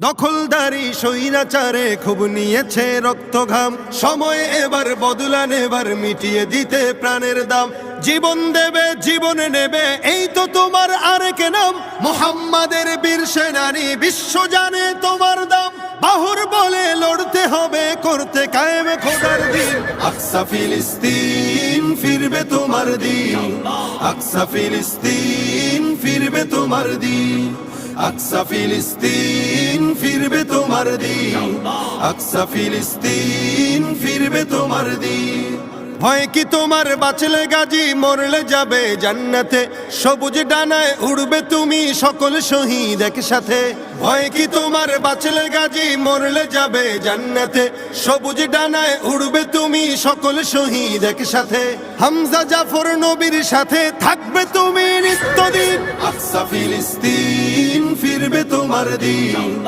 দখলদারি স্বৈরাচারে খুব নিয়েছে রক্তঘাম, সময় এবার বদলান, এবার মিটিয়ে দিতে প্রাণের দাম। জীবন দেবে জীবনে নেবে, এই তো তোমার আরেক নাম। মুহাম্মাদের বীর সেনানী, বিশ্ব জানে তোমার দাম। বাহুর বলে লড়তে হবে, করতে কায়েম খোদার দিন। আকসা ফিলিস্তিন ফিরবে তোমার দিন, আকসা ফিলিস্তিন ফিরবে তোমার দিন, আকসা ফিলিস্তিন ফিরবে তোমার দিন, আকসা ফিলিস্তিন ফিরবে তোমার দিন। ভয় কি তোমার, বাঁচলে গাজী মরলে যাবে জান্নাতে। সবুজ ডানায় উড়বে তুমি সকল শহীদ একসাথে। ভয় কি তোমার, বাঁচলে গাজী মরলে যাবে জান্নাতে। সবুজ ডানায় উড়বে তুমি সকল শহীদ একসাথে। হামজা জাফর নবীর সাথে থাকবে তুমি নিত্যদিন। আকসা ফিলিস্তিন ফিরবে তোমার দিন।